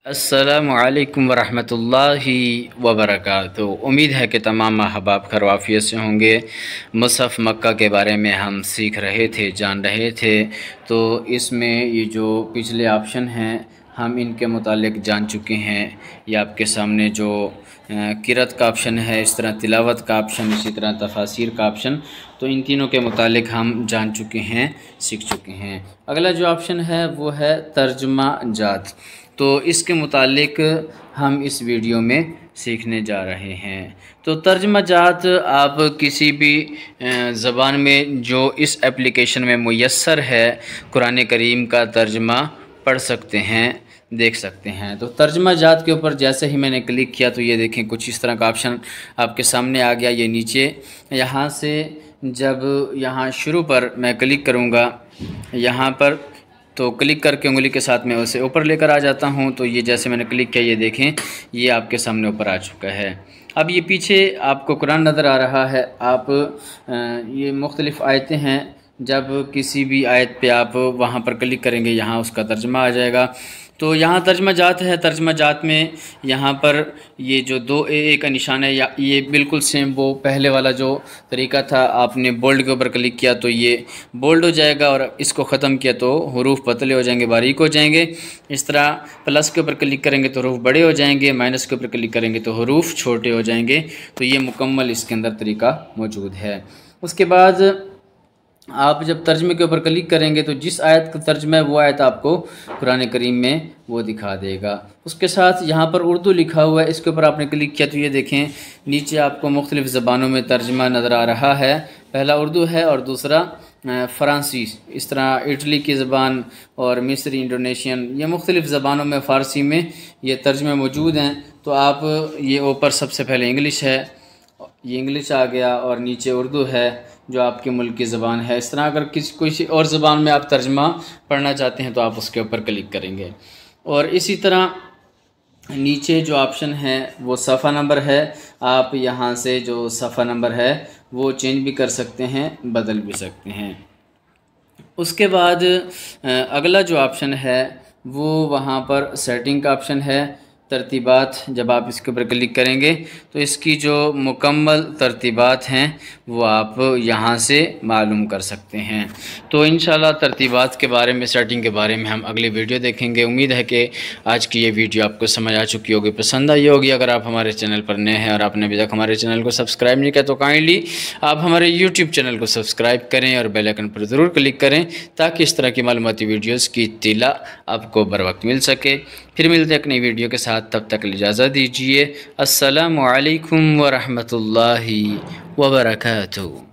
السلام علیکم ورحمۃ اللہ وبرکاتہ۔ امید ہے کہ تمام احباب خیر و عافیت سے ہوں گے۔ مصحف مکہ کے بارے میں ہم سیکھ رہے تھے، جان رہے تھے، تو اس میں یہ جو پچھلے آپشن ہیں ہم ان کے متعلق جان چکے ہیں۔ یہ آپ کے سامنے جو قرأت کا آپشن ہے، اس طرح تلاوت کا آپشن، اسی طرح تفاسیر کا آپشن، تو ان تینوں کے متعلق ہم جان چکے ہیں، سیکھ چکے ہیں۔ اگلا جو آپشن ہے وہ ہے ترجمہ جات، تو اس کے متعلق ہم اس ویڈیو میں سیکھنے جا رہے ہیں۔ تو ترجمہ جات آپ کسی بھی زبان میں جو اس اپلیکیشن میں میسر ہے قرآن کریم کا ترجمہ پڑھ سکتے ہیں، دیکھ سکتے ہیں۔ تو ترجمہ جات کے اوپر جیسے ہی میں نے کلک کیا تو یہ دیکھیں کچھ اس طرح کا آپشن آپ کے سامنے آ گیا۔ یہ نیچے یہاں سے جب یہاں شروع پر میں کلک کروں گا، یہاں پر تو کلک کر کے انگلی کے ساتھ میں اسے اوپر لے کر آ جاتا ہوں، تو یہ جیسے میں نے کلک کیا یہ دیکھیں یہ آپ کے سامنے اوپر آ چکا ہے۔ اب یہ پیچھے آپ کو قرآن نظر آ رہا ہے، آپ یہ مختلف آیتیں ہیں، جب کسی بھی آیت پہ آپ وہاں پر کلک کریں گے یہاں اس کا ترجمہ آ جائے گا۔ تو یہاں ترجمہ جات ہے، ترجمہ جات میں یہاں پر یہ جو 2A کا نشان ہے، یہ بالکل سیم وہ پہلے والا جو طریقہ تھا، آپ نے بولڈ کے اوپر کلک کیا تو یہ بولڈ ہو جائے گا، اور اس کو ختم کیا تو حروف پتلے ہو جائیں گے، باریک ہو جائیں گے۔ اس طرح پلس کے اوپر کلک کریں گے تو حروف بڑے ہو جائیں گے، مائنس کے اوپر کلک کریں گے تو حروف چھوٹے ہو جائیں گے۔ تو یہ مکمل اس کے اندر طریقہ موجود ہے۔ اس کے بعد آپ جب ترجمے کے اوپر کلک کریں گے تو جس آیت کا ترجمہ ہے وہ آیت آپ کو قرآن کریم میں وہ دکھا دے گا۔ اس کے ساتھ یہاں پر اردو لکھا ہوا ہے، اس کے اوپر آپ نے کلک کیا تو یہ دیکھیں نیچے آپ کو مختلف زبانوں میں ترجمہ نظر آ رہا ہے۔ پہلا اردو ہے اور دوسرا فرانسی، اس طرح اٹلی کی زبان اور مصری، انڈونیشین، یہ مختلف زبانوں میں فارسی میں یہ ترجمے موجود ہیں۔ تو آپ یہ اوپر سب سے پہلے انگلش ہے، یہ انگلش آ گیا، اور نیچے اردو ہے جو آپ کے ملک کی زبان ہے۔ اس طرح اگر کسی اور زبان میں آپ ترجمہ پڑھنا چاہتے ہیں تو آپ اس کے اوپر کلک کریں گے۔ اور اسی طرح نیچے جو آپشن ہے وہ صفحہ نمبر ہے، آپ یہاں سے جو صفحہ نمبر ہے وہ چینج بھی کر سکتے ہیں، بدل بھی سکتے ہیں۔ اس کے بعد اگلا جو آپشن ہے وہ وہاں پر سیٹنگ کا آپشن ہے، ترتیبات۔ جب آپ اس کے اوپر کلک کریں گے تو اس کی جو مکمل ترتیبات ہیں وہ آپ یہاں سے معلوم کر سکتے ہیں۔ تو انشاءاللہ ترتیبات کے بارے میں، سیٹنگ کے بارے میں ہم اگلی ویڈیو دیکھیں گے۔ امید ہے کہ آج کی یہ ویڈیو آپ کو سمجھ آ چکی ہوگی، پسند آئی ہوگی۔ اگر آپ ہمارے چینل پر نئے ہیں اور آپ نے ابھی تک ہمارے چینل کو سبسکرائب نہیں کیا تو کائنڈلی آپ ہمارے یوٹیوب چینل کو سبسکرائب کریں اور بیل آئکن پر ضرور کلک کریں تاکہ اس طرح کی معلوماتی ویڈیوز کی اطلاع آپ کو بر وقت مل سکے۔ پھر ملتے ہیں ایک نئی ویڈیو کے ساتھ، تب تک اجازت دیجیے۔ السلام علیکم ورحمۃ اللہ وبرکاتہ۔